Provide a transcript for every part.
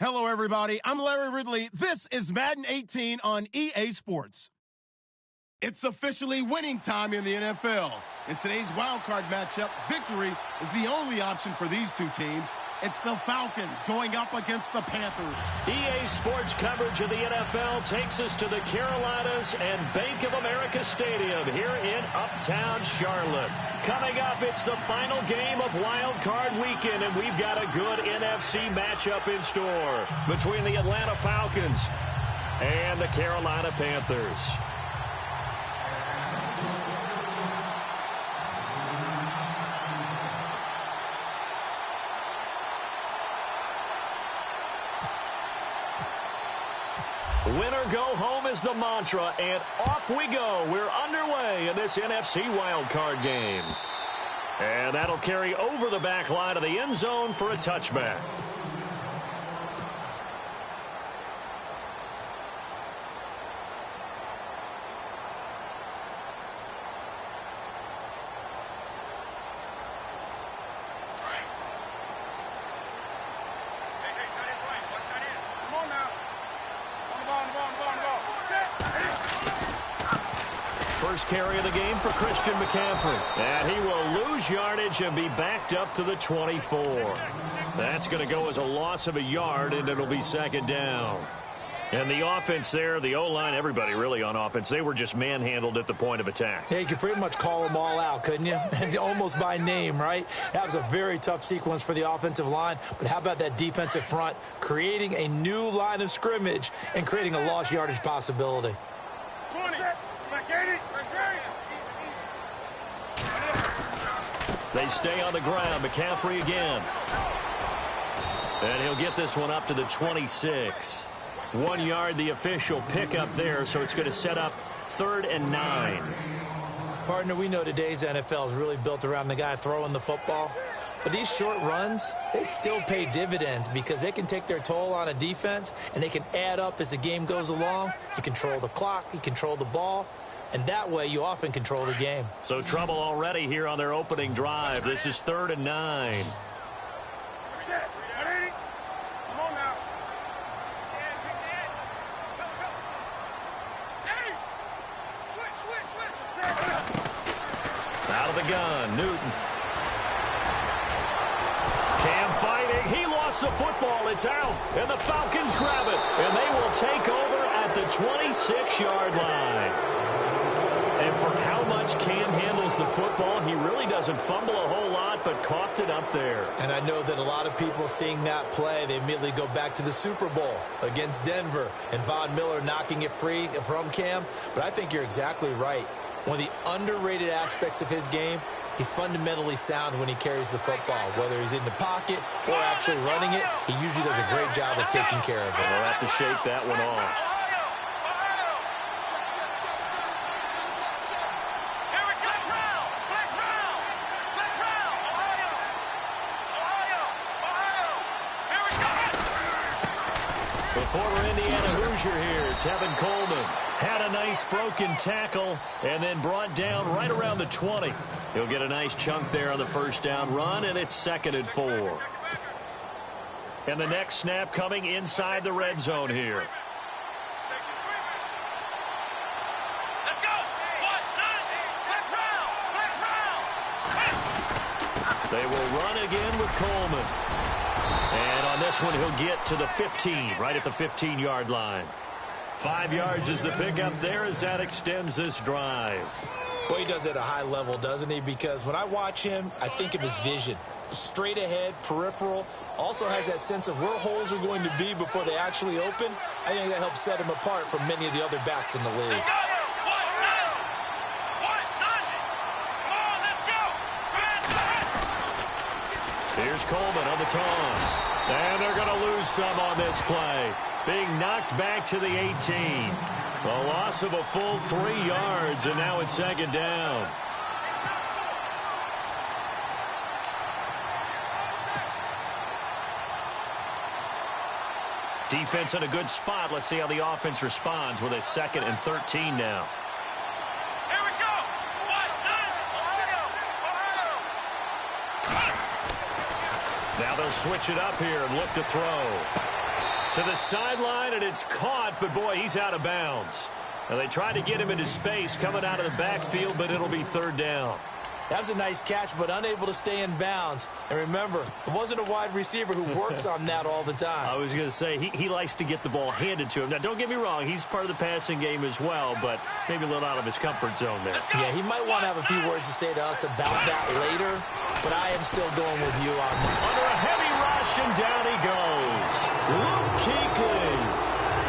Hello, everybody. I'm Larry Ridley. This is Madden 18 on EA Sports. It's officially winning time in the NFL. In today's wildcard matchup, victory is the only option for these two teams. It's the Falcons going up against the Panthers. EA Sports coverage of the NFL takes us to the Carolinas and Bank of America Stadium here in Uptown Charlotte. Coming up, it's the final game of Wild Card Weekend, and we've got a good NFC matchup in store between the Atlanta Falcons and the Carolina Panthers. Winner go home is the mantra, and off we go. We're underway in this NFC wildcard game. And that'll carry over the back line of the end zone for a touchback. First carry of the game for Christian McCaffrey. And he will lose yardage and be backed up to the 24. That's going to go as a loss of a yard, and it'll be second down. And the offense there, the O-line, everybody really on offense, they were just manhandled at the point of attack. Yeah, you could pretty much call them all out, couldn't you? Almost by name, right? That was a very tough sequence for the offensive line. But how about that defensive front creating a new line of scrimmage and creating a lost yardage possibility? 20. They stay on the ground. McCaffrey again. And he'll get this one up to the 26. 1 yard, the official pickup there, so it's going to set up 3rd and 9. Partner, we know today's NFL is really built around the guy throwing the football. But these short runs, they still pay dividends because they can take their toll on a defense, and they can add up as the game goes along. You control the clock, you control the ball, and that way you often control the game. So trouble already here on their opening drive. This is 3rd and 9. Out of the gun, Newton. Cam fighting. He lost the football. It's out. And the Falcons grab it. And they will take over at the 26-yard line. And for how much Cam handles the football, he really doesn't fumble a whole lot, but coughed it up there. And I know that a lot of people seeing that play, they immediately go back to the Super Bowl against Denver and Von Miller knocking it free from Cam. But I think you're exactly right. One of the underrated aspects of his game, he's fundamentally sound when he carries the football. Whether he's in the pocket or actually running it, he usually does a great job of taking care of it. We'll have to shake that one off. Former Indiana Hoosier here, Tevin Coleman, had a nice broken tackle and then brought down right around the 20. He'll get a nice chunk there on the first down run, and it's 2nd and 4. And the next snap coming inside the red zone here. They will run again with Coleman. And on this one, he'll get to the 15, right at the 15-yard line. 5 yards is the pickup there as that extends this drive. Well, he does it at a high level, doesn't he? Because when I watch him, I think of his vision. Straight ahead, peripheral. Also has that sense of where holes are going to be before they actually open. I think that helps set him apart from many of the other backs in the league. Here's Coleman on the toss. And they're going to lose some on this play. Being knocked back to the 18. A loss of a full 3 yards, and now it's 2nd down. Defense in a good spot. Let's see how the offense responds with a 2nd and 13 now. Now they'll switch it up here and look to throw. To the sideline, and it's caught, but boy, he's out of bounds. Now, they tried to get him into space coming out of the backfield, but it'll be third down. That was a nice catch, but unable to stay in bounds. And remember, it wasn't a wide receiver who works on that all the time. I was going to say, he likes to get the ball handed to him. Now, don't get me wrong, he's part of the passing game as well, but maybe a little out of his comfort zone there. Yeah, he might want to have a few words to say to us about that later, but I am still going with you on that. Under a heavy rush, and down he goes. Luke Kuechly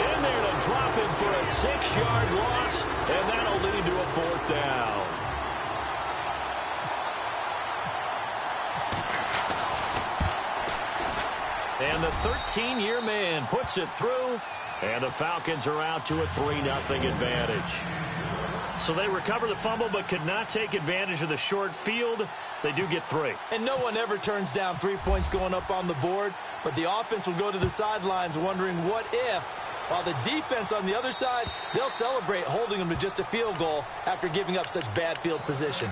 in there to drop him for a 6-yard loss, and that'll lead to a fourth down. And the 13-year man puts it through, and the Falcons are out to a 3-0 advantage. So they recover the fumble but could not take advantage of the short field. They do get 3. And no one ever turns down 3 points going up on the board, but the offense will go to the sidelines wondering what if, while the defense on the other side, they'll celebrate holding them to just a field goal after giving up such bad field position.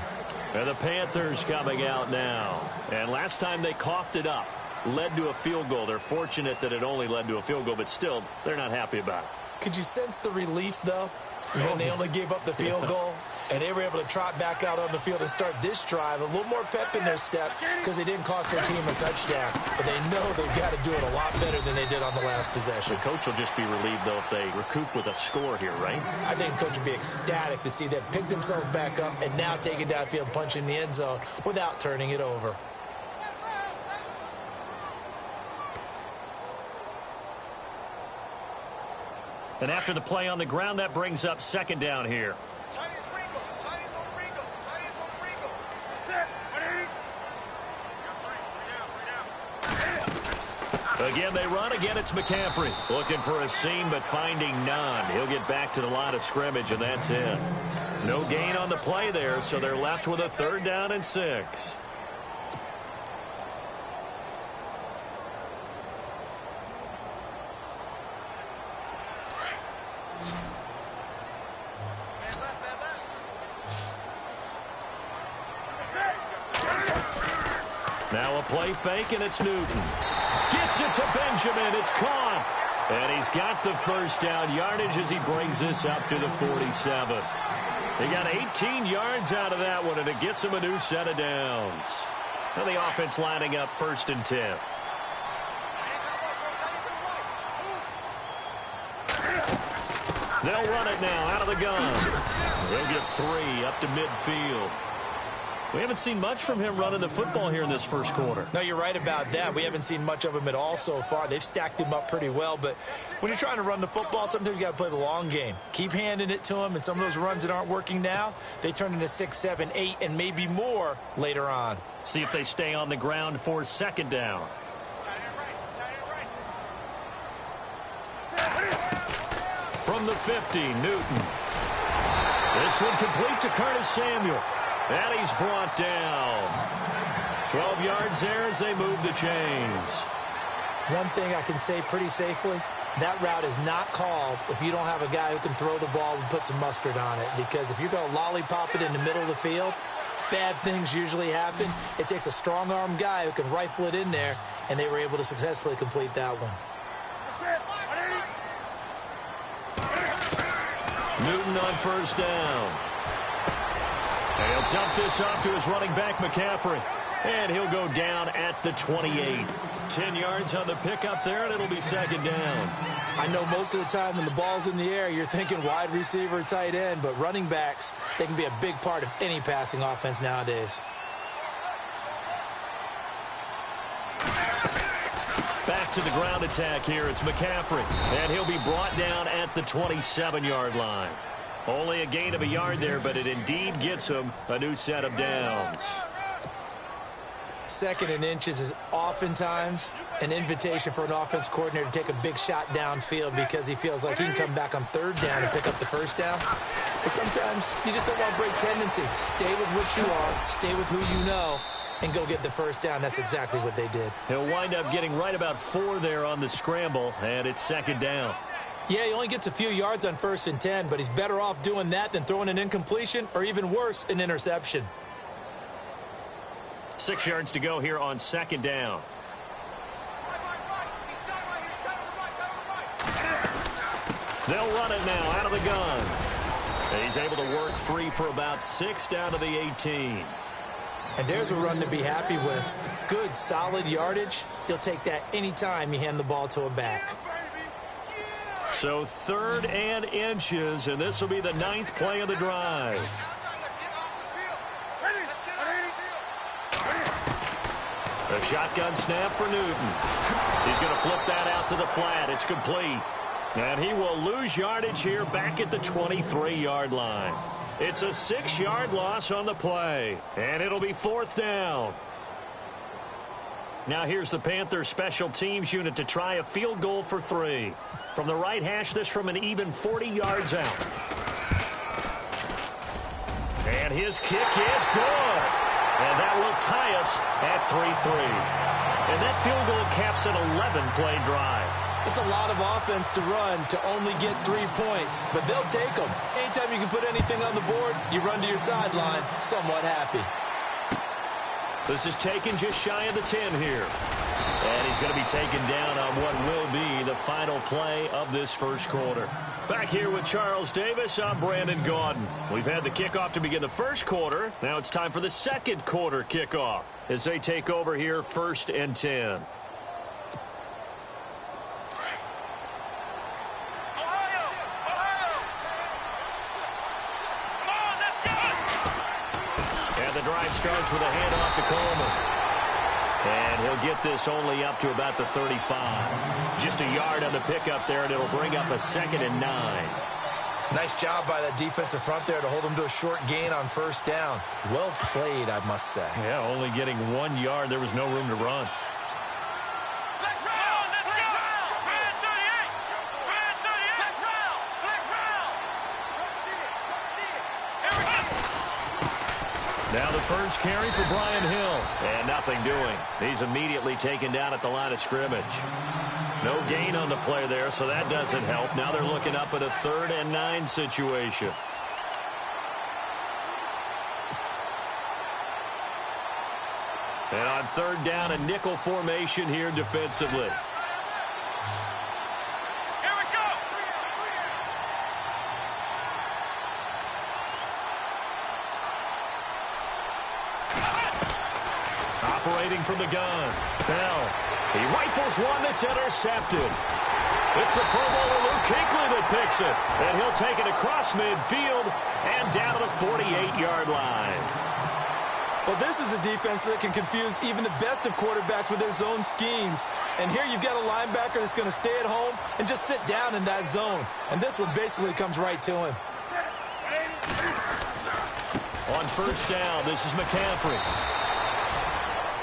And the Panthers coming out now. And last time they coughed it up, led to a field goal. They're fortunate that it only led to a field goal, but still, they're not happy about it. Could you sense the relief, though, when they only gave up the field goal? And they were able to trot back out on the field and start this drive. A little more pep in their step because they didn't cost their team a touchdown. But they know they've got to do it a lot better than they did on the last possession. The coach will just be relieved, though, if they recoup with a score here, right? I think the coach will be ecstatic to see them pick themselves back up and now take it downfield and punch in the end zone without turning it over. And after the play on the ground, that brings up second down here. Again, they run. Again, it's McCaffrey. Looking for a seam, but finding none. He'll get back to the line of scrimmage, and that's it. No gain on the play there, so they're left with a 3rd down and 6. Now a play fake, and it's Newton. Gets it to Benjamin. It's caught. And he's got the first down yardage as he brings this up to the 47. He got 18 yards out of that one, and it gets him a new set of downs. Now the offense lining up 1st and 10. They'll run it now out of the gun. They'll get 3 up to midfield. We haven't seen much from him running the football here in this first quarter. No, you're right about that. We haven't seen much of him at all so far. They've stacked him up pretty well, but when you're trying to run the football, sometimes you got to play the long game. Keep handing it to him, and some of those runs that aren't working now, they turn into 6, 7, 8, and maybe more later on. See if they stay on the ground for second down. From the 50, Newton. This one complete to Curtis Samuel. And he's brought down. 12 yards there as they move the chains. One thing I can say pretty safely, that route is not called if you don't have a guy who can throw the ball and put some mustard on it. Because if you're going to lollipop it in the middle of the field, bad things usually happen. It takes a strong-arm guy who can rifle it in there, and they were able to successfully complete that one. Newton on first down. And he'll dump this off to his running back, McCaffrey. And he'll go down at the 28. 10 yards on the pickup there, and it'll be second down. I know most of the time when the ball's in the air, you're thinking wide receiver, tight end, but running backs, they can be a big part of any passing offense nowadays. Back to the ground attack here. It's McCaffrey. And he'll be brought down at the 27-yard line. Only a gain of a yard there, but it indeed gets him a new set of downs. 2nd and inches is oftentimes an invitation for an offense coordinator to take a big shot downfield because he feels like he can come back on 3rd down and pick up the first down. But sometimes you just don't want to break tendency. Stay with what you are, stay with who you know, and go get the first down. That's exactly what they did. He'll wind up getting right about 4 there on the scramble, and it's second down. Yeah, he only gets a few yards on 1st and 10, but he's better off doing that than throwing an incompletion or even worse, an interception. 6 yards to go here on second down. They'll run it now out of the gun. And he's able to work free for about 6 down to the 18. And there's a run to be happy with. Good, solid yardage. He'll take that anytime you hand the ball to a back. So 3rd and inches, and this will be the 9th play of the drive. A shotgun snap for Newton. He's going to flip that out to the flat. It's complete. And he will lose yardage here back at the 23-yard line. It's a 6-yard loss on the play, and it'll be 4th down. Now here's the Panthers special teams unit to try a field goal for 3. From the right hash, this from an even 40 yards out. And his kick is good. And that will tie us at 3-3. And that field goal caps an 11-play drive. It's a lot of offense to run to only get 3 points, but they'll take them. Anytime you can put anything on the board, you run to your sideline somewhat happy. This is taken just shy of the 10 here. And he's going to be taken down on what will be the final play of this first quarter. Back here with Charles Davis, I'm Brandon Gaudin. We've had the kickoff to begin the first quarter. Now it's time for the second quarter kickoff as they take over here 1st and 10. The drive starts with a handoff to Coleman. And he'll get this only up to about the 35. Just a yard on the pickup there, and it'll bring up a 2nd and 9. Nice job by that defensive front there to hold him to a short gain on 1st down. Well played, I must say. Yeah, only getting 1 yard. There was no room to run. Now the first carry for Brian Hill. And nothing doing. He's immediately taken down at the line of scrimmage. No gain on the play there, so that doesn't help. Now they're looking up at a 3rd and 9 situation. And on 3rd down, a nickel formation here defensively. Operating from the gun. Bell. He rifles one that's intercepted. It's the Pro Bowler Luke Kuechly that picks it. And he'll take it across midfield and down to the 48-yard line. Well, this is a defense that can confuse even the best of quarterbacks with their zone schemes. And here you've got a linebacker that's going to stay at home and just sit down in that zone. And this one basically comes right to him. On 1st down, this is McCaffrey.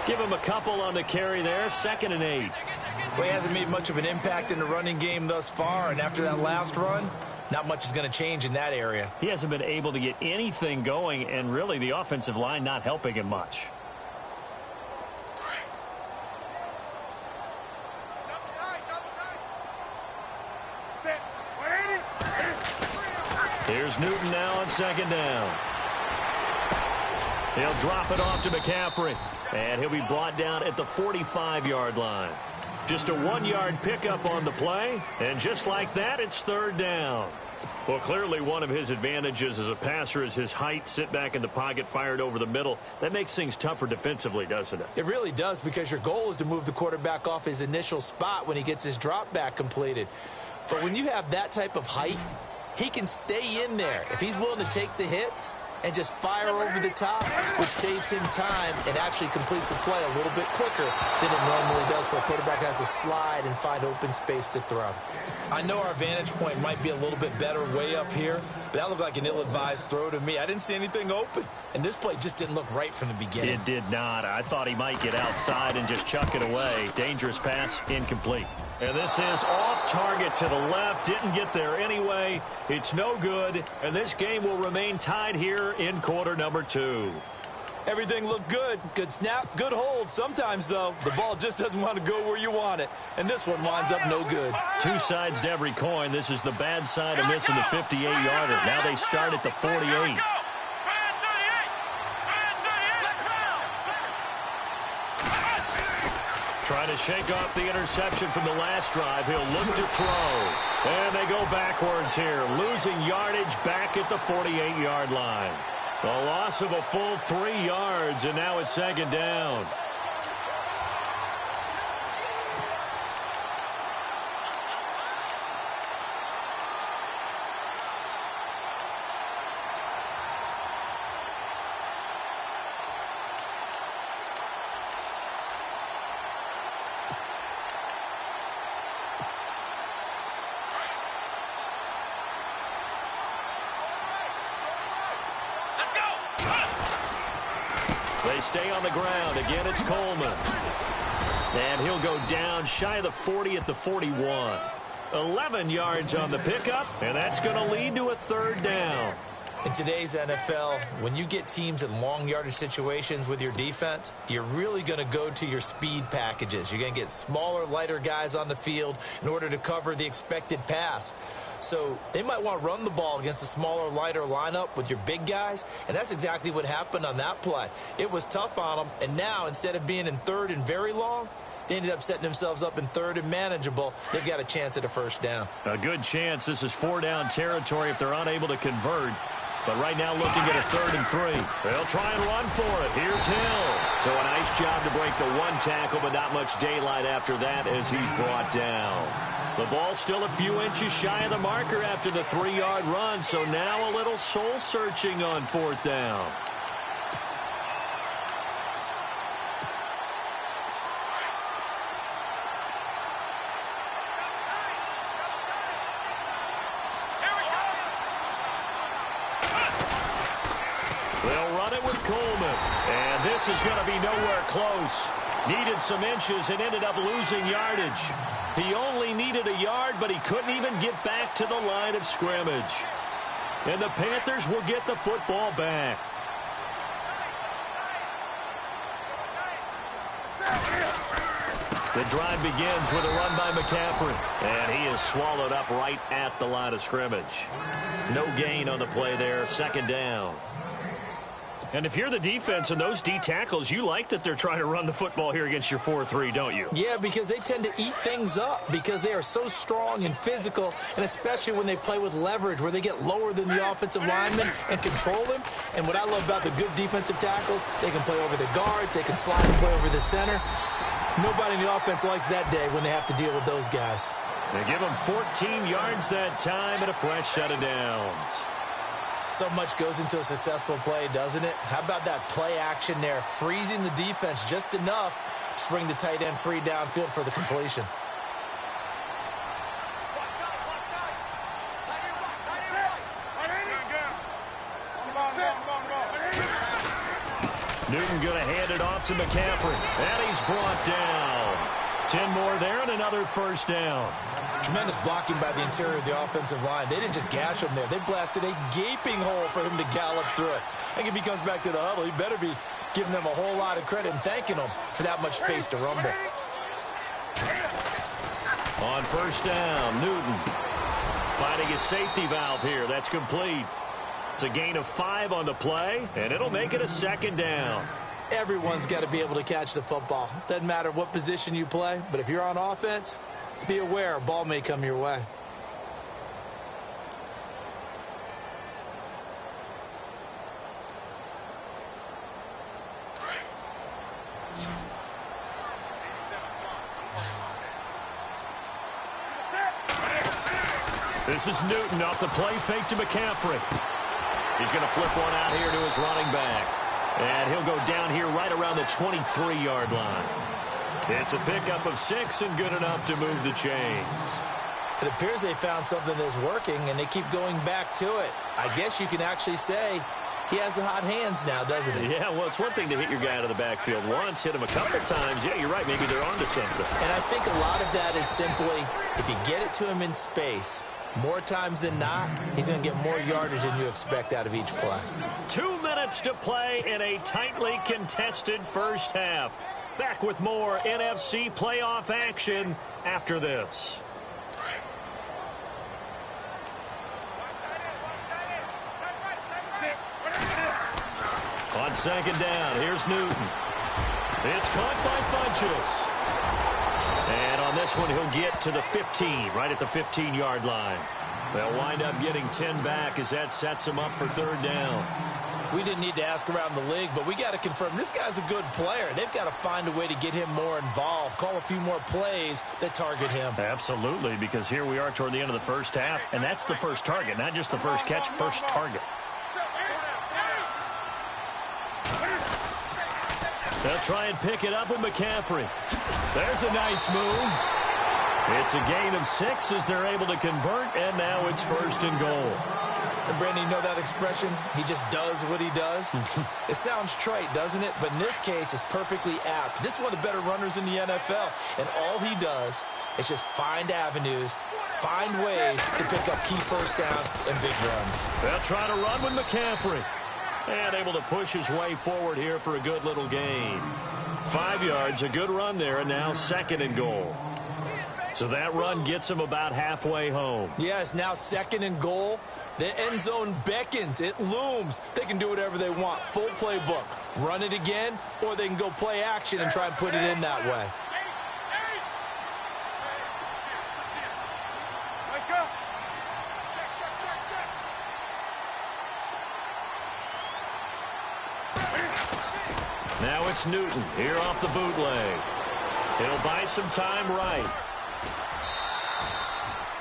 Give him a couple on the carry there, 2nd and 8. Well, he hasn't made much of an impact in the running game thus far, and after that last run, not much is going to change in that area. He hasn't been able to get anything going, and really the offensive line not helping him much. Here's Newton now on 2nd down. He'll drop it off to McCaffrey. And he'll be brought down at the 45-yard line. Just a 1-yard pickup on the play. And just like that, it's 3rd down. Well, clearly one of his advantages as a passer is his height. Sit back in the pocket, fired over the middle. That makes things tougher defensively, doesn't it? It really does, because your goal is to move the quarterback off his initial spot when he gets his drop back completed. But when you have that type of height, he can stay in there. If he's willing to take the hits and just fire over the top, which saves him time and actually completes a play a little bit quicker than it normally does for a quarterback who has to slide and find open space to throw. I know our vantage point might be a little bit better way up here, but that looked like an ill-advised throw to me. I didn't see anything open, and this play just didn't look right from the beginning. It did not. I thought he might get outside and just chuck it away. Dangerous pass, incomplete. And this is off target to the left. Didn't get there anyway. It's no good. And this game will remain tied here in quarter number 2. Everything looked good. Good snap, good hold. Sometimes, though, the ball just doesn't want to go where you want it. And this one winds up no good. 2 sides to every coin. This is the bad side of missing the 58-yarder. Now they start at the 48. Trying to shake off the interception from the last drive. He'll look to throw. And they go backwards here, losing yardage back at the 48-yard line. A loss of a full 3 yards, and now it's second down. They stay on the ground. Again, it's Coleman. And he'll go down shy of the 40 at the 41. 11 yards on the pickup, and that's going to lead to a third down. In today's NFL, when you get teams in long yardage situations with your defense, you're really going to go to your speed packages. You're going to get smaller, lighter guys on the field in order to cover the expected pass. So they might want to run the ball against a smaller, lighter lineup with your big guys, and that's exactly what happened on that play. It was tough on them, and now instead of being in third and very long, they ended up setting themselves up in third and manageable. They've got a chance at a first down. A good chance. This is 4-down territory if they're unable to convert. But right now looking at a 3rd and 3. They'll try and run for it. Here's Hill. So a nice job to break the 1 tackle, but not much daylight after that as he's brought down. The ball's still a few inches shy of the marker after the 3-yard run, so now a little soul-searching on 4th down. They'll run it with Coleman, and this is going to be nowhere close. Needed some inches and ended up losing yardage. He only needed a yard, but he couldn't even get back to the line of scrimmage. And the Panthers will get the football back. The drive begins with a run by McCaffrey. And he is swallowed up right at the line of scrimmage. No gain on the play there, 2nd down. And if you're the defense and those D tackles, you like that they're trying to run the football here against your 4-3, don't you? Yeah, because they tend to eat things up because they are so strong and physical, and especially when they play with leverage where they get lower than the offensive linemen and control them. And what I love about the good defensive tackles, they can play over the guards, they can slide and play over the center. Nobody in the offense likes that day when they have to deal with those guys. They give them 14 yards that time and a fresh set of downs. So much goes into a successful play, doesn't it? How about that play action there, freezing the defense just enough to bring the tight end free downfield for the completion. Newton going to hand it off to McCaffrey, and he's brought down. 10 more there and another first down. Tremendous blocking by the interior of the offensive line. They didn't just gash him there. They blasted a gaping hole for him to gallop through it. I think if he comes back to the huddle, he better be giving them a whole lot of credit and thanking them for that much space to rumble. On 1st down, Newton finding his safety valve here. That's complete. It's a gain of 5 on the play, and it'll make it a 2nd down. Everyone's got to be able to catch the football. Doesn't matter what position you play, but if you're on offense, be aware a ball may come your way. This is Newton off the play fake to McCaffrey. He's going to flip one out here to his running back. And he'll go down here right around the 23-yard line. It's a pickup of 6 and good enough to move the chains. It appears they found something that's working, and they keep going back to it. I guess you can actually say he has the hot hands now, doesn't he? Yeah, well, it's one thing to hit your guy out of the backfield once, hit him a couple times. Yeah, you're right. Maybe they're onto something. And I think a lot of that is simply if you get it to him in space, more times than not, he's going to get more yardage than you expect out of each play. 2 minutes to play in a tightly contested first half. Back with more NFC playoff action after this. On 2nd down, here's Newton. It's caught by Funchess. this one, he'll get to the 15, right at the 15-yard line. They'll wind up getting 10 back as that sets them up for third down. We didn't need to ask around the league, but we got to confirm this guy's a good player. They've got to find a way to get him more involved, call a few more plays that target him. Absolutely, because here we are toward the end of the first half, and that's the first target, not just the first catch, first target. They'll try and pick it up with McCaffrey. There's a nice move. It's a gain of 6 as they're able to convert, and now it's first and goal. And Brandon, you know that expression? He just does what he does? It sounds trite, doesn't it? But in this case, it's perfectly apt. This is one of the better runners in the NFL, and all he does is just find avenues, find ways to pick up key first down and big runs. They'll try to run with McCaffrey. And able to push his way forward here for a good little gain. 5 yards, a good run there, and now second and goal. So that run gets him about halfway home. Yeah, it's now second and goal. The end zone beckons. It looms. They can do whatever they want. Full playbook. Run it again, or they can go play action and try and put it in that way. Now it's Newton here off the bootleg. He'll buy some time right.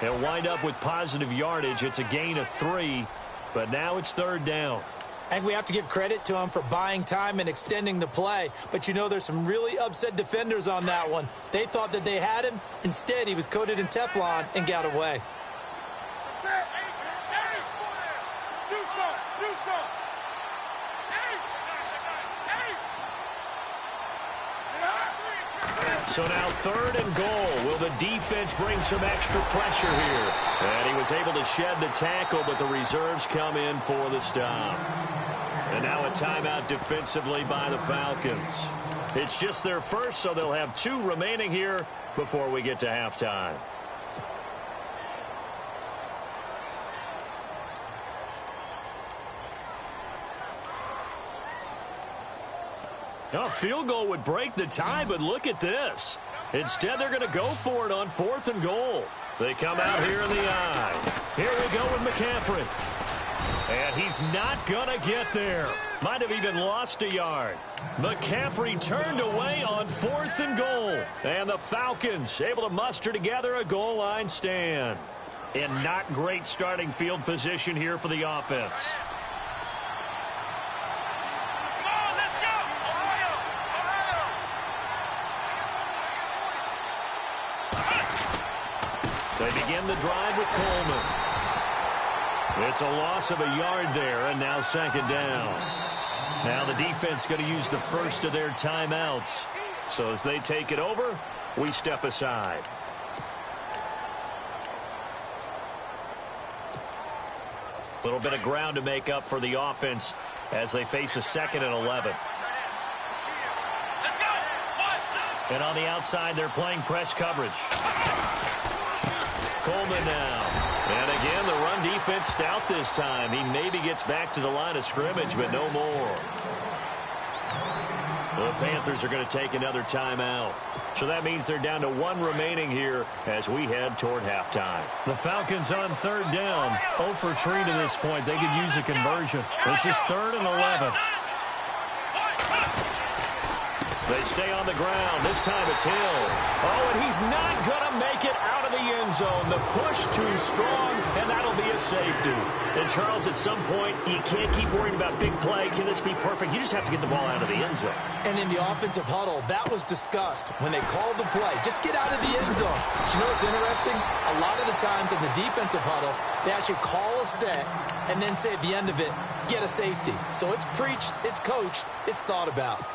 He'll wind up with positive yardage. It's a gain of 3, but now it's third down. And we have to give credit to him for buying time and extending the play. But you know there's some really upset defenders on that one. They thought that they had him. Instead, he was coated in Teflon and got away. So now third and goal. Will the defense bring some extra pressure here? And he was able to shed the tackle, but the reserves come in for the stop. And now a timeout defensively by the Falcons. It's just their first, so they'll have 2 remaining here before we get to halftime. A field goal would break the tie, but look at this. Instead, they're going to go for it on fourth and goal. They come out here in the eye. Here we go with McCaffrey. And he's not going to get there. Might have even lost a yard. McCaffrey turned away on fourth and goal. And the Falcons able to muster together a goal line stand. And not great starting field position here for the offense. They begin the drive with Coleman. It's a loss of a yard there, and now second down. Now the defense going to use the first of their timeouts. So as they take it over, we step aside. A little bit of ground to make up for the offense as they face a 2nd and 11. And on the outside, they're playing press coverage. Coleman now. And again, the run defense stout this time. He maybe gets back to the line of scrimmage, but no more. The Panthers are going to take another timeout. So that means they're down to 1 remaining here as we head toward halftime. The Falcons on third down. 0 for 3 to this point. They could use a conversion. This is 3rd and 11. They stay on the ground. This time it's Hill. Oh, and he's not going to make it out of the end zone. The push too strong, and that'll be a safety. And, Charles, at some point, you can't keep worrying about big play. Can this be perfect? You just have to get the ball out of the end zone. And in the offensive huddle, that was discussed when they called the play. Just get out of the end zone. But you know what's interesting? A lot of the times in the defensive huddle, they actually call a set and then say at the end of it, get a safety. So it's preached, it's coached, it's thought about.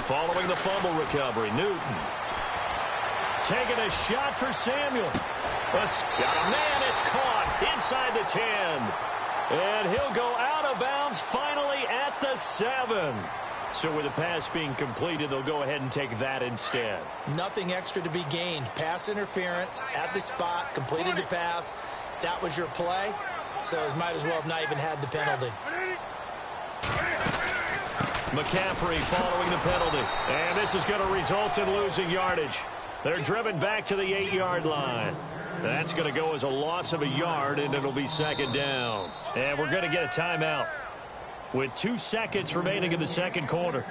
Following the fumble recovery, Newton. Taking a shot for Samuel. Got a man, it's caught inside the 10. And he'll go out of bounds finally at the 7. So with the pass being completed, they'll go ahead and take that instead. Nothing extra to be gained. Pass interference at the spot, completed the pass. That was your play, so it might as well have not even had the penalty. McCaffrey following the penalty. And this is going to result in losing yardage. They're driven back to the 8-yard line. That's going to go as a loss of a yard, and it'll be second down. And we're going to get a timeout with 2 seconds remaining in the second quarter.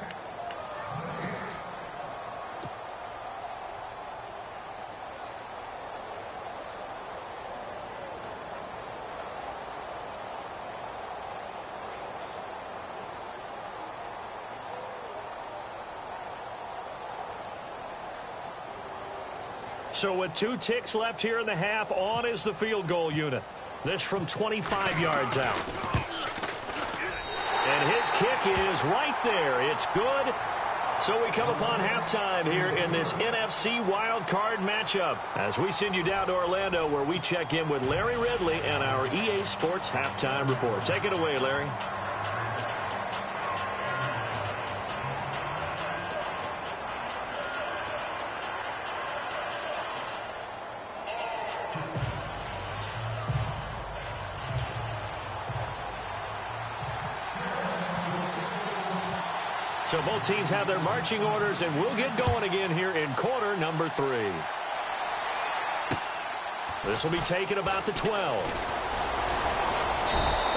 So with 2 ticks left here in the half, on is the field goal unit. This from 25 yards out. And his kick is right there. It's good. So we come upon halftime here in this NFC wildcard matchup as we send you down to Orlando where we check in with Larry Ridley and our EA Sports Halftime Report. Take it away, Larry. So both teams have their marching orders, and we'll get going again here in quarter number 3. This will be taken about the 12.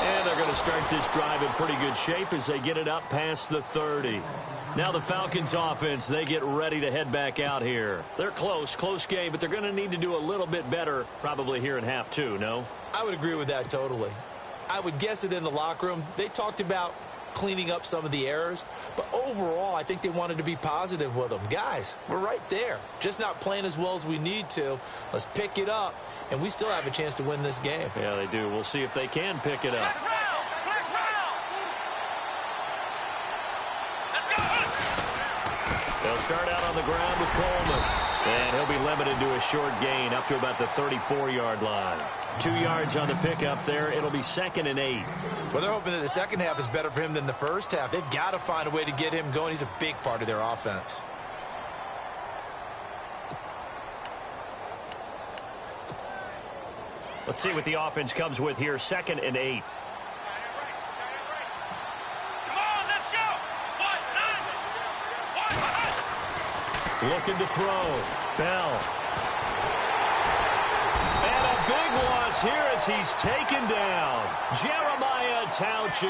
And they're going to start this drive in pretty good shape as they get it up past the 30. Now the Falcons offense, they get ready to head back out here. They're close game, but they're going to need to do a little bit better probably here in half 2, no? I would agree with that totally. I would guess it in the locker room. They talked about cleaning up some of the errors, but overall I think they wanted to be positive with them. Guys, we're right there, just not playing as well as we need to. Let's pick it up, and we still have a chance to win this game. Yeah, they do. We'll see if they can pick it up. They'll start out on the ground with Coleman, and he'll be limited to a short gain up to about the 34-yard line. 2 yards on the pickup there. It'll be 2nd and 8. Well, they're hoping that the second half is better for him than the first half. They've got to find a way to get him going. He's a big part of their offense. Let's see what the offense comes with here. 2nd and 8. Looking to throw. Bell. Big loss here as he's taken down. Jeremiah Tauchu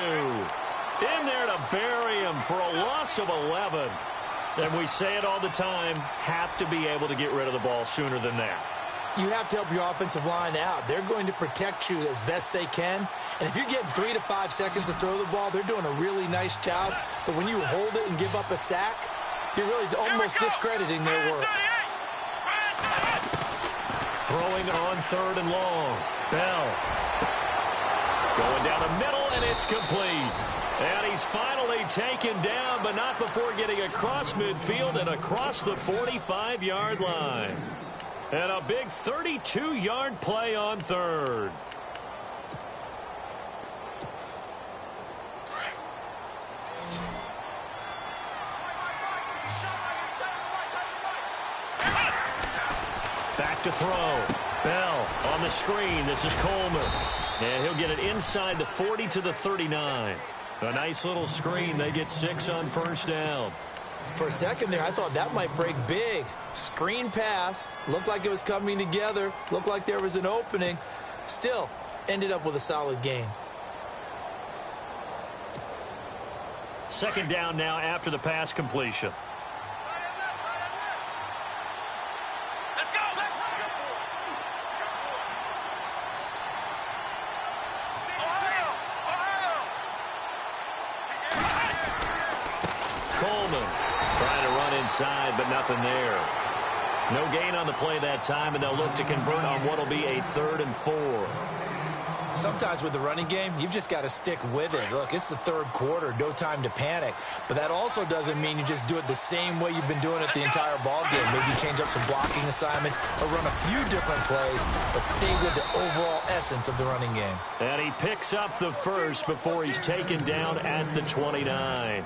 in there to bury him for a loss of 11. And we say it all the time, have to be able to get rid of the ball sooner than that. You have to help your offensive line out. They're going to protect you as best they can. And if you're getting 3 to 5 seconds to throw the ball, they're doing a really nice job. But when you hold it and give up a sack, you're really almost discrediting their work. Throwing on 3rd and long. Bell. Going down the middle, and it's complete. And he's finally taken down, but not before getting across midfield and across the 45-yard line. And a big 32-yard play on 3rd. Back to throw. Bell on the screen. This is Coleman. And he'll get it inside the 40 to the 39. A nice little screen. They get 6 on first down. For a second there, I thought that might break big. Screen pass. Looked like it was coming together. Looked like there was an opening. Still, ended up with a solid gain. 2nd down now after the pass completion. Inside, but nothing there. No gain on the play that time, and they'll look to convert on what will be a 3rd and 4. Sometimes with the running game, you've just got to stick with it. Look, it's the 3rd quarter, no time to panic. But that also doesn't mean you just do it the same way you've been doing it the entire ball game. Maybe change up some blocking assignments or run a few different plays, but stay with the overall essence of the running game. And he picks up the first before he's taken down at the 29.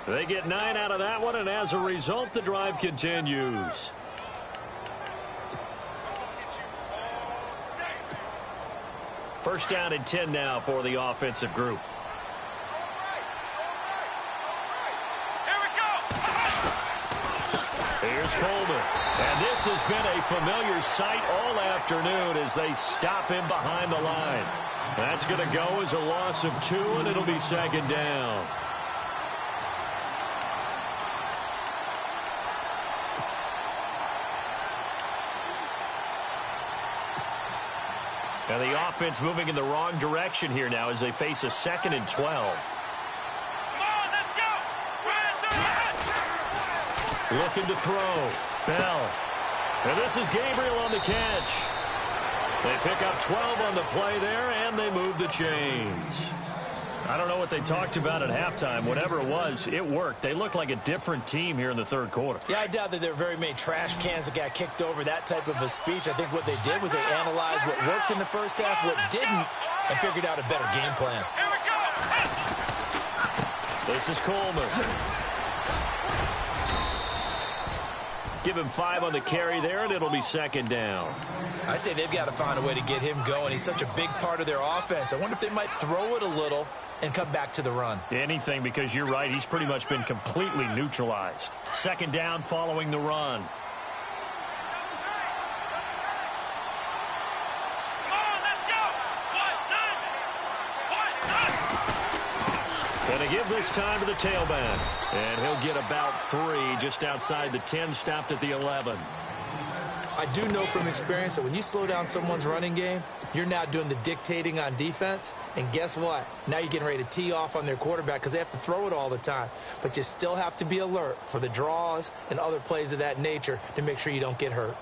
They get 9 out of that one, and as a result, the drive continues. First down and 10 now for the offensive group. Here's Coleman. And this has been a familiar sight all afternoon as they stop him behind the line. That's going to go as a loss of 2, and it'll be second down. And the offense moving in the wrong direction here now as they face a 2nd and 12. Looking to throw. Bell. And this is Gabriel on the catch. They pick up 12 on the play there, and they move the chains. I don't know what they talked about at halftime. Whatever it was, it worked. They looked like a different team here in the third quarter. Yeah, I doubt that there were very many trash cans that got kicked over, that type of a speech. I think what they did was they analyzed what worked in the first half, what didn't, and figured out a better game plan. This is Coleman. Give him 5 on the carry there, and it'll be second down. I'd say they've got to find a way to get him going. He's such a big part of their offense. I wonder if they might throw it a little and come back to the run. Anything, because you're right. He's pretty much been completely neutralized. Second down following the run. Going to give this time to the tailback. And he'll get about 3 just outside the 10, stopped at the 11. I do know from experience that when you slow down someone's running game, you're now doing the dictating on defense. And guess what? Now you're getting ready to tee off on their quarterback because they have to throw it all the time. But you still have to be alert for the draws and other plays of that nature to make sure you don't get hurt.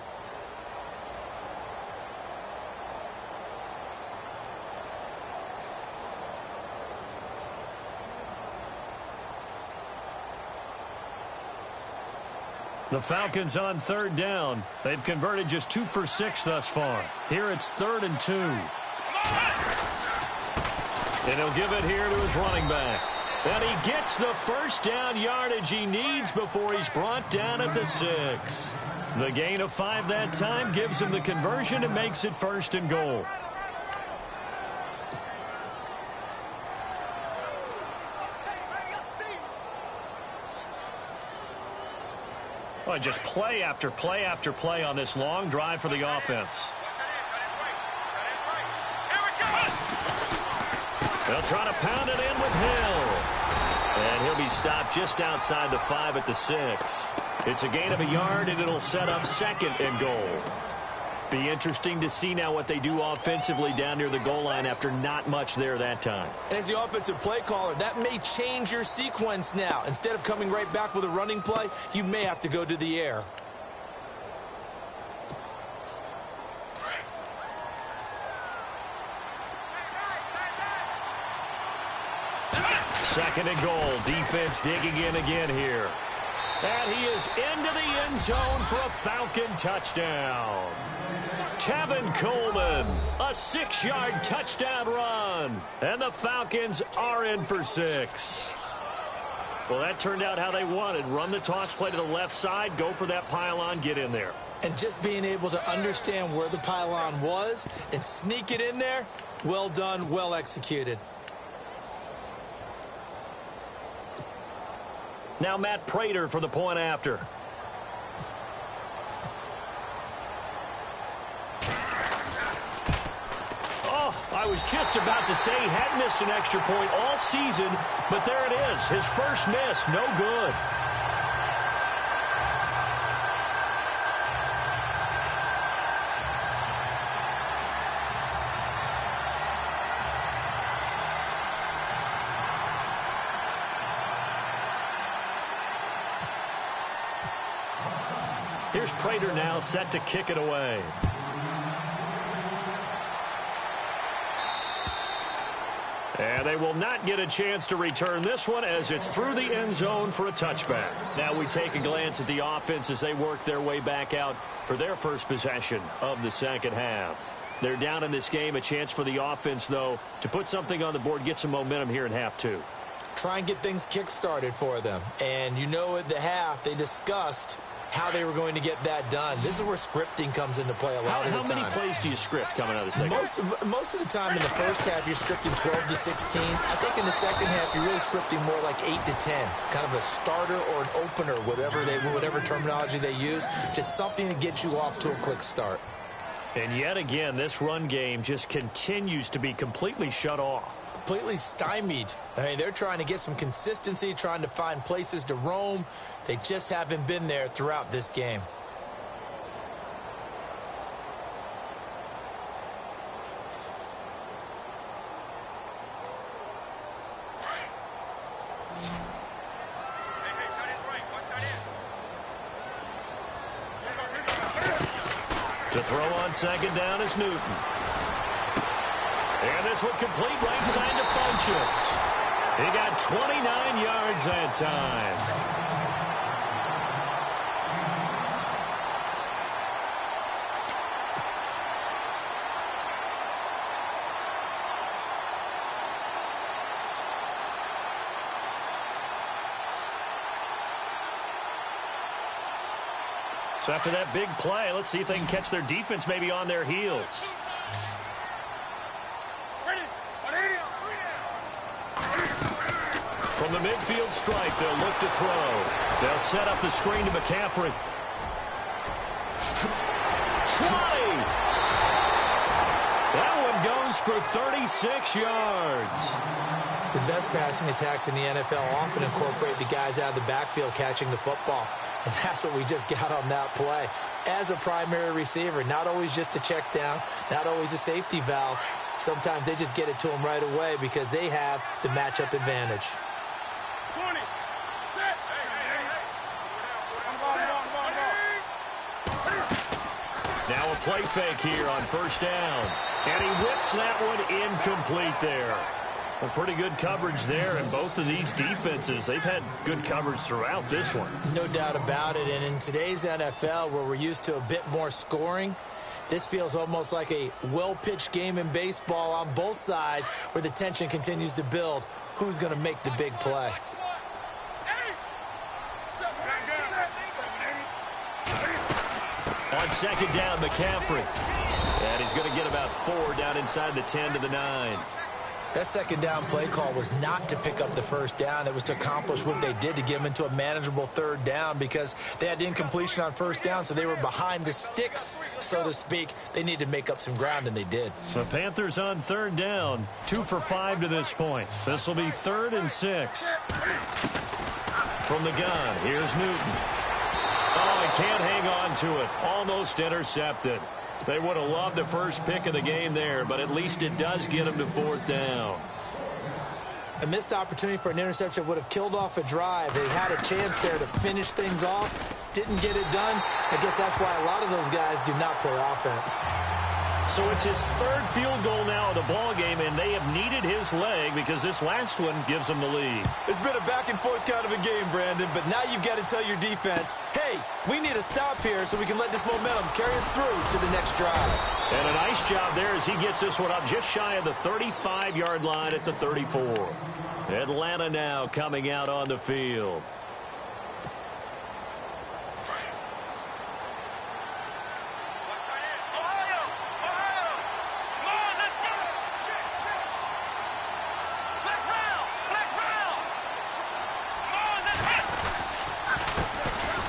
The Falcons on third down. They've converted just 2 for 6 thus far. Here it's 3rd and 2. And he'll give it here to his running back. And he gets the first down yardage he needs before he's brought down at the 6. The gain of 5 that time gives him the conversion and makes it 1st and goal. Well, just play after play after play on this long drive for the offense. They'll try to pound it in with Hill. And he'll be stopped just outside the 5 at the 6. It's a gain of a yard, and it'll set up 2nd and goal. Be interesting to see now what they do offensively down near the goal line after not much there that time. And as the offensive play caller, that may change your sequence now. Instead of coming right back with a running play, you may have to go to the air. Second and goal. Defense digging in again here. And he is into the end zone for a Falcon touchdown. Tevin Coleman, a 6-yard touchdown run. And the Falcons are in for 6. Well, that turned out how they wanted. Run the toss play to the left side, go for that pylon, get in there. And just being able to understand where the pylon was and sneak it in there, well done, well executed. Now Matt Prater for the point after. I was just about to say he had missed an extra point all season, but there it is. His first miss, no good. Here's Prater now set to kick it away. And they will not get a chance to return this one as it's through the end zone for a touchback. Now we take a glance at the offense as they work their way back out for their first possession of the second half. They're down in this game. A chance for the offense, though, to put something on the board, get some momentum here in half 2. try and get things kick-started for them. And you know at the half, they discussed how they were going to get that done. This is where scripting comes into play a lot of the time. How many plays do you script coming out of the second half? Most of the time in the first half, you're scripting 12 to 16. I think in the second half, you're really scripting more like 8 to 10. Kind of a starter or an opener, whatever terminology they use. Just something to get you off to a quick start. And yet again, this run game just continues to be completely shut off. Completely stymied. I mean, they're trying to get some consistency, trying to find places to roam. They just haven't been there throughout this game. To throw on second down is Newton. And this one complete right side to Funchess. He got 29 yards that time. So after that big play, let's see if they can catch their defense maybe on their heels. From the midfield stripe, they'll look to throw. They'll set up the screen to McCaffrey. 20! That one goes for 36 yards. The best passing attacks in the NFL often incorporate the guys out of the backfield catching the football. And that's what we just got on that play. As a primary receiver, not always just a check down, not always a safety valve. Sometimes they just get it to them right away because they have the matchup advantage. 20. Set. Now a play fake here on first down. And he whips that one incomplete there. Well, pretty good coverage there, and both of these defenses, they've had good coverage throughout this one. No doubt about it, and in today's NFL, where we're used to a bit more scoring, this feels almost like a well-pitched game in baseball on both sides where the tension continues to build. Who's going to make the big play? On second down, McCaffrey. And he's going to get about 4 down inside the 10 to the 9. That second down play call was not to pick up the first down. It was to accomplish what they did to get them into a manageable third down because they had incompletion on first down, so they were behind the sticks, so to speak. They needed to make up some ground, and they did. The Panthers on third down, 2 for 5 to this point. This will be 3rd and 6. From the gun, here's Newton. Oh, he can't hang on to it. Almost intercepted. They would have loved the first pick of the game there, but at least it does get them to 4th down. A missed opportunity for an interception would have killed off a drive. They had a chance there to finish things off. Didn't get it done. I guess that's why a lot of those guys do not play offense. So it's his 3rd field goal now of the ball game, and they have needed his leg because this last one gives them the lead. It's been a back-and-forth kind of a game, Brandon, but now you've got to tell your defense, hey, we need a stop here so we can let this momentum carry us through to the next drive. And a nice job there as he gets this one up just shy of the 35-yard line at the 34. Atlanta now coming out on the field.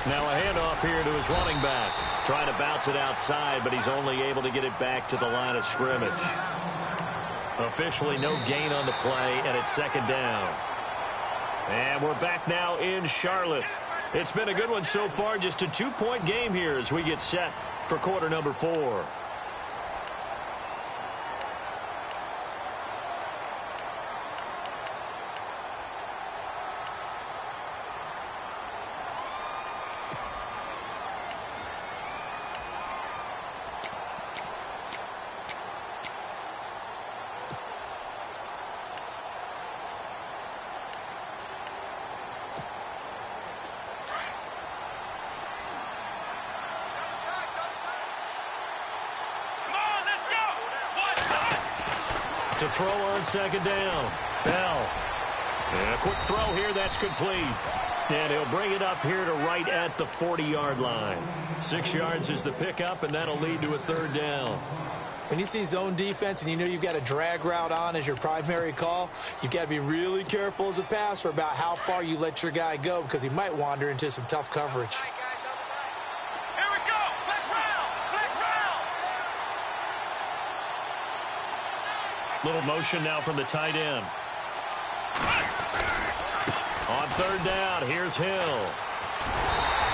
Now a handoff here to his running back. Trying to bounce it outside, but he's only able to get it back to the line of scrimmage. Officially no gain on the play, and it's 2nd down. And we're back now in Charlotte. It's been a good one so far, just a 2-point game here as we get set for quarter number 4. To throw on 2nd down. Bell. And a quick throw here, that's complete. And he'll bring it up here to right at the 40-yard line. 6 yards is the pickup, and that'll lead to a third down. When you see zone defense and you know you've got a drag route on as your primary call, you've got to be really careful as a passer about how far you let your guy go because he might wander into some tough coverage. Here we go. Flex round. Flex round. Little motion now from the tight end. On third down, here's Hill.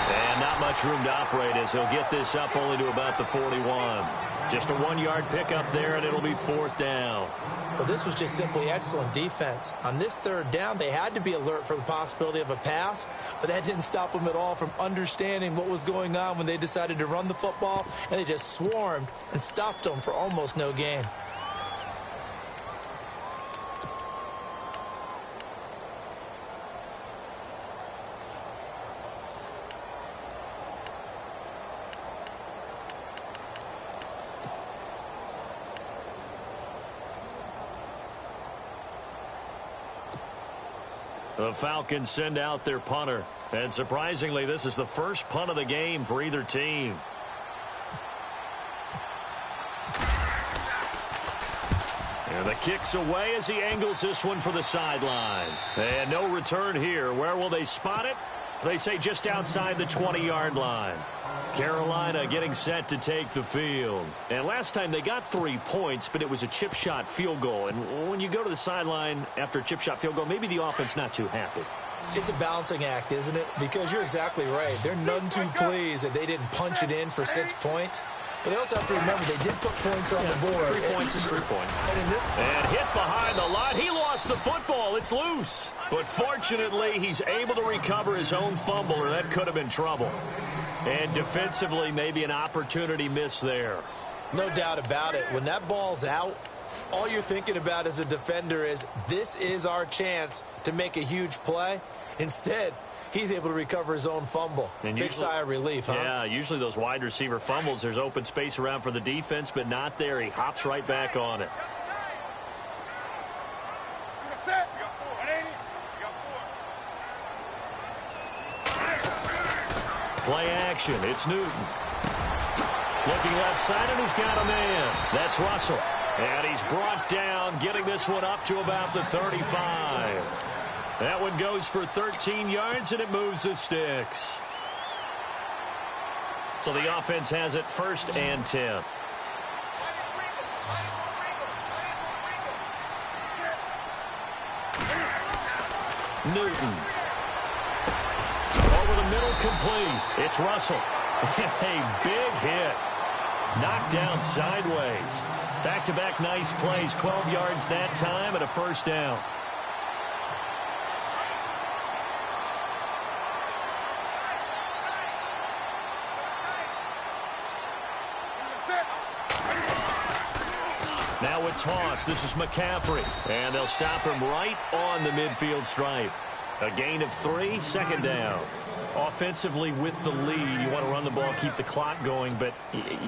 And not much room to operate as he'll get this up only to about the 41. Just a 1-yard pickup there, and it'll be fourth down. Well, this was just simply excellent defense. On this third down, they had to be alert for the possibility of a pass, but that didn't stop them at all from understanding what was going on when they decided to run the football, and they just swarmed and stuffed them for almost no gain. The Falcons send out their punter. And surprisingly, this is the first punt of the game for either team. And the kick's away as he angles this one for the sideline. And no return here. Where will they spot it? They say just outside the 20-yard line. Carolina getting set to take the field. And last time they got 3 points, but it was a chip shot field goal. And when you go to the sideline after a chip shot field goal, maybe the offense not too happy. It's a balancing act, isn't it? Because you're exactly right. They're none too pleased that they didn't punch it in for 6 points. But they also have to remember they did put points on the board. 3 points is 3 points. And hit behind the line. He lost the football. It's loose. But fortunately, he's able to recover his own fumble, or that could have been trouble. And defensively, maybe an opportunity miss there. No doubt about it. When that ball's out, all you're thinking about as a defender is, this is our chance to make a huge play. Instead, he's able to recover his own fumble. And big sigh of relief, huh? Yeah, usually those wide receiver fumbles, there's open space around for the defense, but not there. He hops right back on it. Play action. It's Newton. Looking left side, and he's got a man. That's Russell. And he's brought down, getting this one up to about the 35. That one goes for 13 yards, and it moves the sticks. So the offense has it 1st and 10. Newton. Over the middle, complete. It's Russell. A big hit. Knocked down sideways. Back-to-back nice plays. 12 yards that time and a first down. Now a toss. This is McCaffrey. And they'll stop him right on the midfield stripe. A gain of 3, 2nd down. Offensively with the lead, you want to run the ball, keep the clock going, but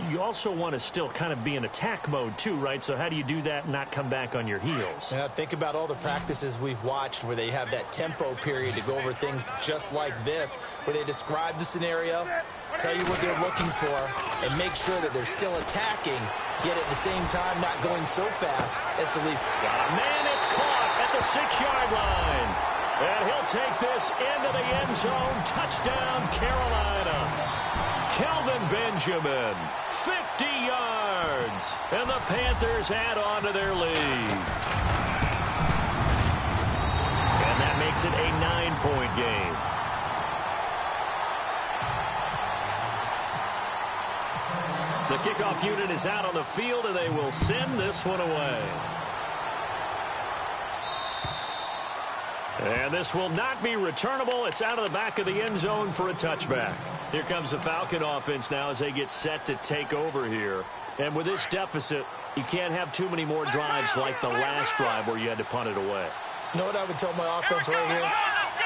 you also want to still kind of be in attack mode too, right? So how do you do that and not come back on your heels? Yeah, think about all the practices we've watched where they have that tempo period to go over things just like this, where they describe the scenario, tell you what they're looking for, and make sure that they're still attacking, yet at the same time not going so fast as to leave. Man, it's caught at the 6-yard line. And he'll take this into the end zone. Touchdown, Carolina. Kelvin Benjamin, 50 yards. And the Panthers add on to their lead. And that makes it a 9-point game. The kickoff unit is out on the field, and they will send this one away. And this will not be returnable. It's out of the back of the end zone for a touchback. Here comes the Falcon offense now as they get set to take over here. And with this deficit, you can't have too many more drives like the last drive where you had to punt it away. You know what I would tell my offense right here?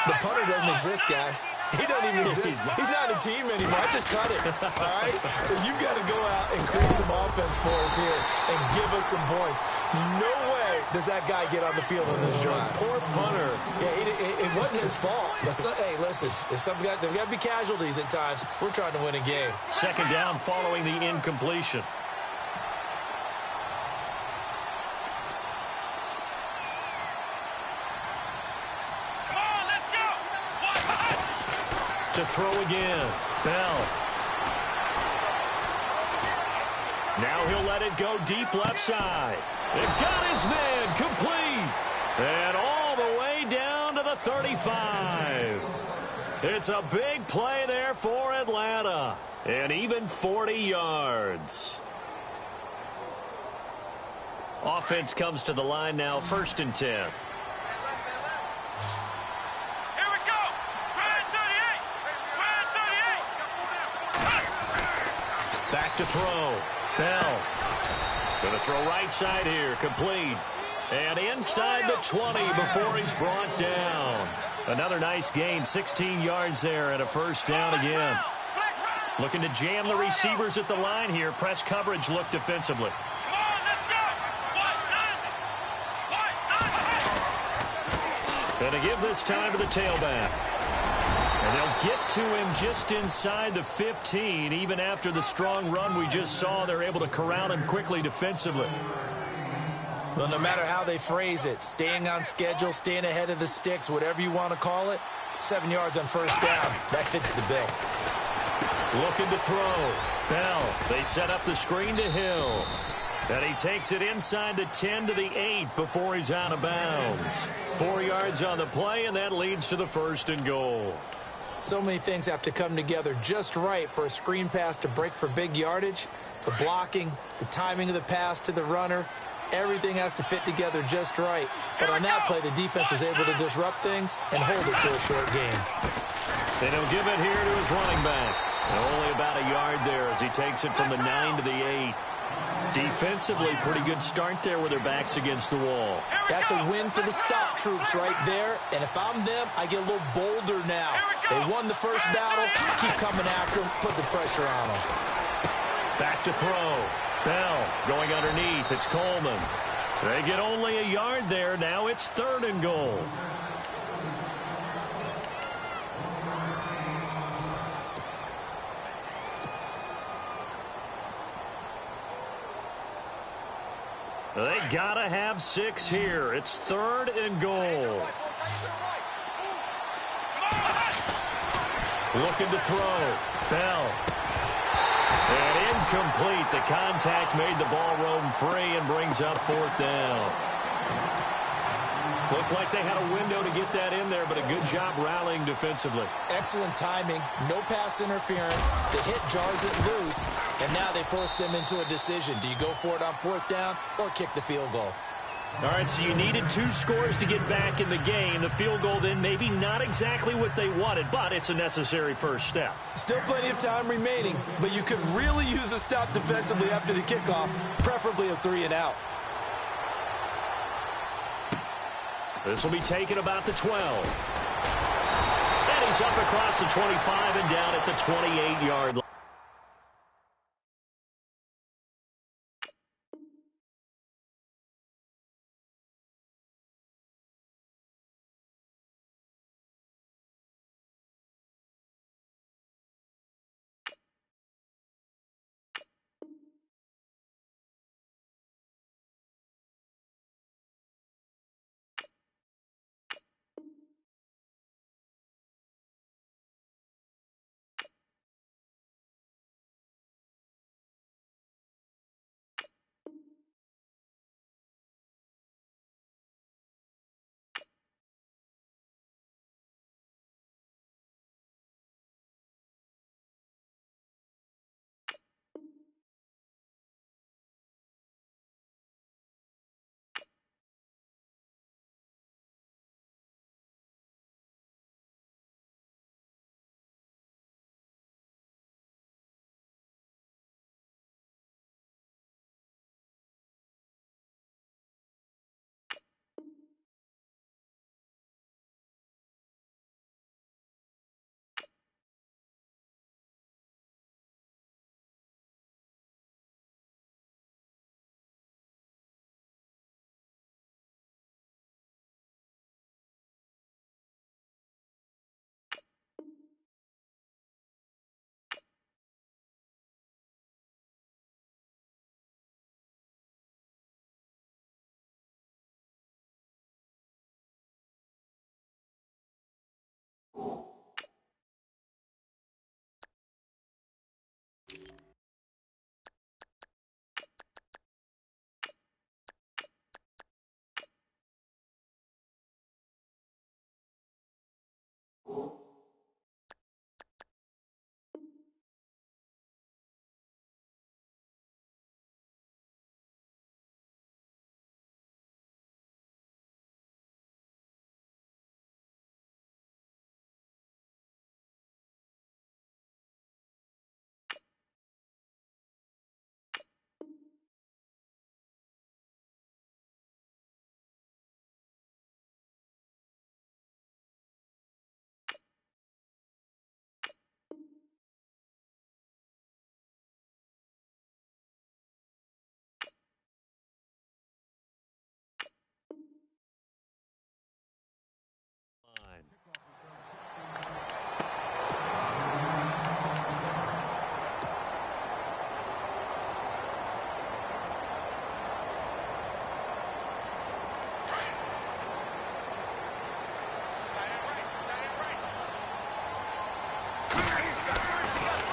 The punter doesn't exist, guys. He doesn't even exist. He's not a team anymore. I just cut it, all right? So you've got to go out and create some offense for us here and give us some points. No way does that guy get on the field on this drive. Poor punter. Yeah, it wasn't his fault. Hey, listen, there's got to be casualties at times. We're trying to win a game. Second down following the incompletion. To throw again. Bell. Now he'll let it go deep left side. It got his man complete. And all the way down to the 35. It's a big play there for Atlanta. And even 40 yards. Offense comes to the line now, 1st and 10. Back to throw. Bell. Going to throw right side here. Complete. And inside the 20 before he's brought down. Another nice gain. 16 yards there and a 1st down again. Looking to jam the receivers at the line here. Press coverage look defensively. And to give this time to the tailback. And they'll get to him just inside the 15. Even after the strong run we just saw, they're able to corral him quickly defensively. Well, no matter how they phrase it, staying on schedule, staying ahead of the sticks, whatever you want to call it, 7 yards on 1st down. That fits the bill. Looking to throw. Bell. They set up the screen to Hill. And he takes it inside the 10 to the 8 before he's out of bounds. 4 yards on the play, and that leads to the 1st and goal. So many things have to come together just right for a screen pass to break for big yardage. The blocking, the timing of the pass to the runner, everything has to fit together just right. But on that play, the defense was able to disrupt things and hold it to a short game. They don't give it here to his running back. And only about a yard there as he takes it from the 9 to the 8. Defensively, pretty good start there with their backs against the wall. That's a win for the stop troops right there. And if I'm them, I get a little bolder now. They won the first battle. Keep coming after them. Put the pressure on them. Back to throw. Bell going underneath. It's Coleman. They get only a yard there. Now it's 3rd and goal. They gotta have 6 here. It's 3rd and goal. Looking to throw. Bell. And incomplete. The contact made the ball roam free and brings up 4th down. Looked like they had a window to get that in there, but a good job rallying defensively. Excellent timing. No pass interference. The hit jars it loose, and now they force them into a decision. Do you go for it on 4th down or kick the field goal? All right, so you needed 2 scores to get back in the game. The field goal then maybe not exactly what they wanted, but it's a necessary first step. Still plenty of time remaining, but you could really use a stop defensively after the kickoff, preferably a 3 and out. This will be taken about the 12. And he's up across the 25 and down at the 28-yard line.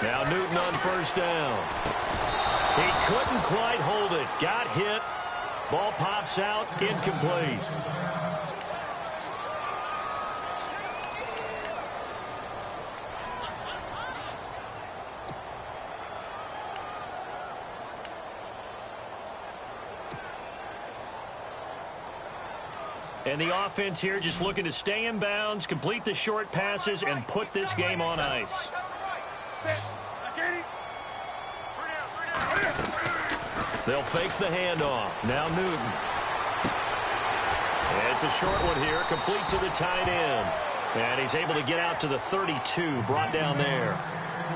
Now Newton on first down. He couldn't quite hold it. Got hit. Ball pops out. Incomplete. And the offense here just looking to stay in bounds, complete the short passes, and put this game on ice. They'll fake the handoff. Now Newton. It's a short one here, complete to the tight end. And he's able to get out to the 32, brought down there.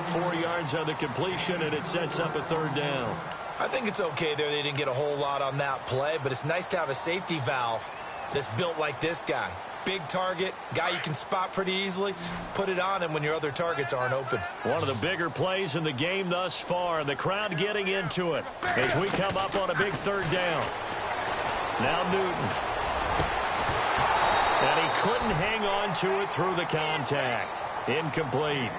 4 yards on the completion, and it sets up a third down. I think it's okay there. They didn't get a whole lot on that play, but it's nice to have a safety valve that's built like this guy. Big target, guy you can spot pretty easily. Put it on him when your other targets aren't open. One of the bigger plays in the game thus far. The crowd getting into it as we come up on a big third down. Now Newton. And he couldn't hang on to it through the contact. Incomplete.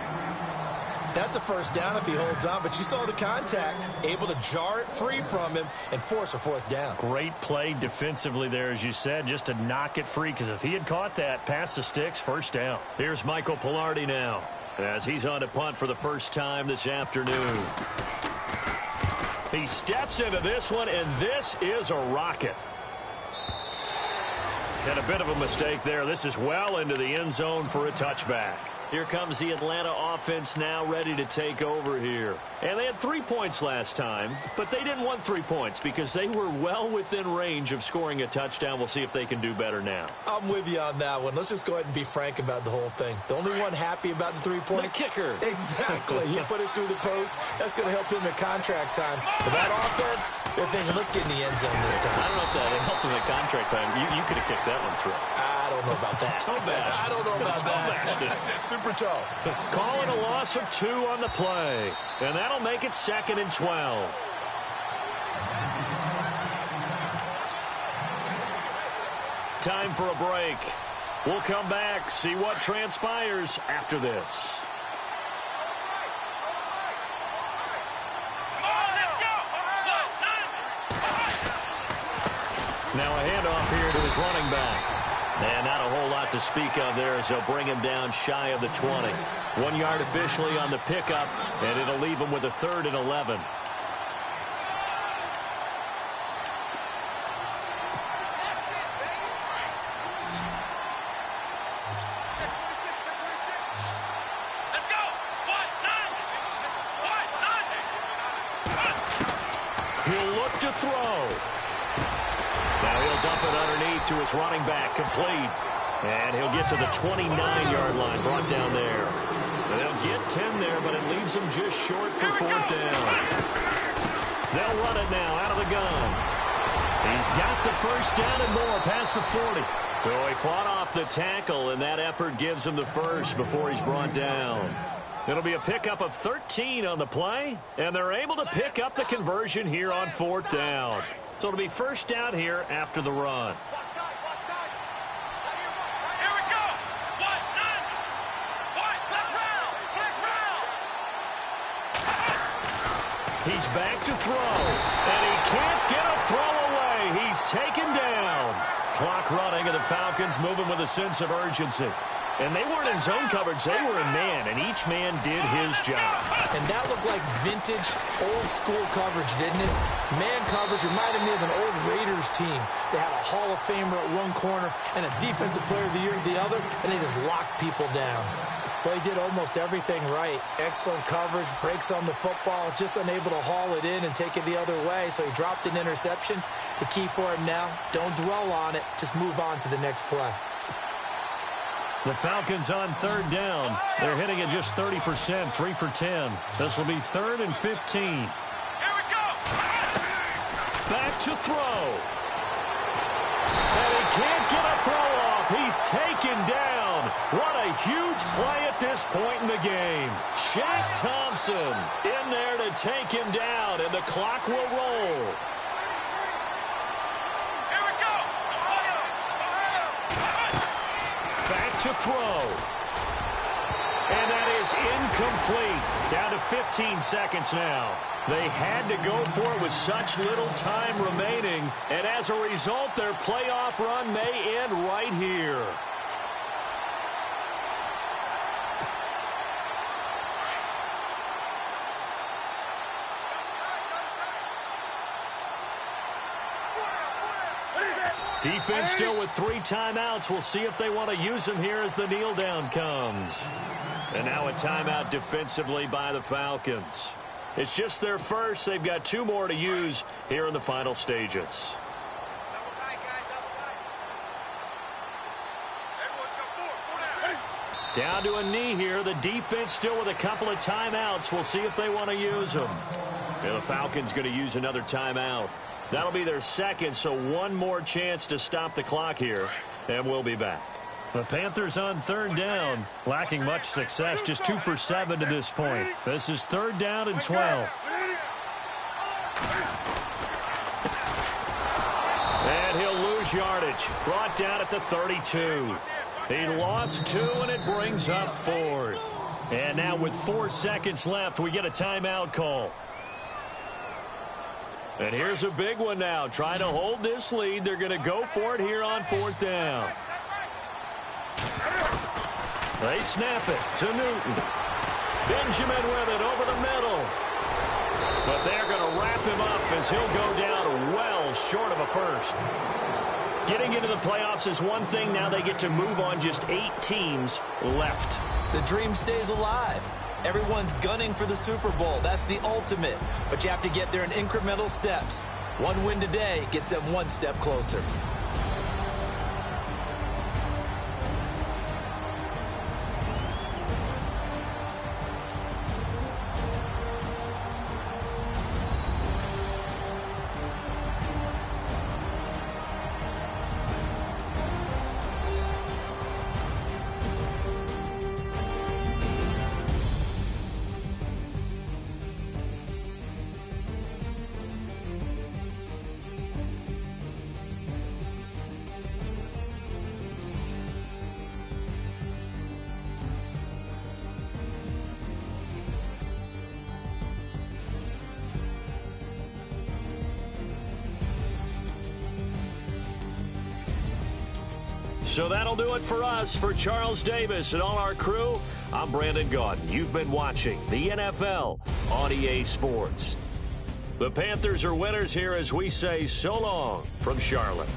That's a first down if he holds on, but you saw the contact. Able to jar it free from him and force a fourth down. Great play defensively there, as you said, just to knock it free, because if he had caught that, past the sticks, first down. Here's Michael Pilardi now, as he's on to punt for the first time this afternoon. He steps into this one, and this is a rocket. And a bit of a mistake there. This is well into the end zone for a touchback. Here comes the Atlanta offense now ready to take over here. And they had 3 points last time, but they didn't want 3 points because they were well within range of scoring a touchdown. We'll see if they can do better now. I'm with you on that one. Let's just go ahead and be frank about the whole thing. The only one happy about the 3-point. The kicker. Exactly. He put it through the post. That's going to help him at contract time. But that offense, they're thinking, let's get in the end zone this time. I don't know if that helped him at contract time. You could have kicked that one through. I don't know about that. Toe bash. I don't know about that. Super toe. Calling a loss of 2 on the play. And that'll make it 2nd and 12. Time for a break. We'll come back, see what transpires after this. Now a handoff here to his running back. And not a whole lot to speak of there as they'll bring him down shy of the 20. 1 yard officially on the pickup, and it'll leave him with a 3rd and 11. He'll look to throw. Now he'll dump it underneath to his running back, complete. And he'll get to the 29-yard line, brought down there. And they'll get 10 there, but it leaves him just short for 4th down. They'll run it now out of the gun. He's got the first down and more past the 40. So he fought off the tackle, and that effort gives him the first before he's brought down. It'll be a pickup of 13 on the play, and they're able to pick up the conversion here on 4th down. So it'll be first down here after the run. Here we go. He's back to throw, and he can't get a throw away. He's taken down. Clock running, and the Falcons moving with a sense of urgency. And they weren't in zone coverage. They were in man, and each man did his job. And that looked like vintage, old-school coverage, didn't it? Man coverage reminded me of an old Raiders team. They had a Hall of Famer at one corner and a Defensive Player of the Year at the other, and they just locked people down. Well, he did almost everything right. Excellent coverage, breaks on the football, just unable to haul it in and take it the other way, so he dropped an interception. The key for him now, don't dwell on it, just move on to the next play. The Falcons on 3rd down. They're hitting at just 30%, 3 for 10. This will be 3rd and 15. Here we go. Back to throw. And he can't get a throw off. He's taken down. What a huge play at this point in the game. Shaq Thompson in there to take him down, and the clock will roll. Back to throw. And that is incomplete. Down to 15 seconds now. They had to go for it with such little time remaining, and as a result, their playoff run may end right here. Defense still with 3 timeouts. We'll see if they want to use them here as the kneel down comes. And now a timeout defensively by the Falcons. It's just their first. They've got 2 more to use here in the final stages. Down to a knee here. The defense still with a couple of timeouts. We'll see if they want to use them. And the Falcons going to use another timeout. That'll be their second, so 1 more chance to stop the clock here, and we'll be back. The Panthers on 3rd down, lacking much success, just 2 for 7 to this point. This is 3rd down and 12. And he'll lose yardage. Brought down at the 32. He lost 2, and it brings up 4th. And now with 4 seconds left, we get a timeout call. And here's a big one now. Trying to hold this lead. They're going to go for it here on 4th down. They snap it to Newton. Benjamin with it over the middle. But they're going to wrap him up as he'll go down well short of a first. Getting into the playoffs is one thing. Now they get to move on. Just 8 teams left. The dream stays alive. Everyone's gunning for the Super Bowl. That's the ultimate. But you have to get there in incremental steps. 1 win today gets them 1 step closer. So that'll do it for us. For Charles Davis and all our crew, I'm Brandon Gaudin. You've been watching the NFL on EA Sports. The Panthers are winners here as we say so long from Charlotte.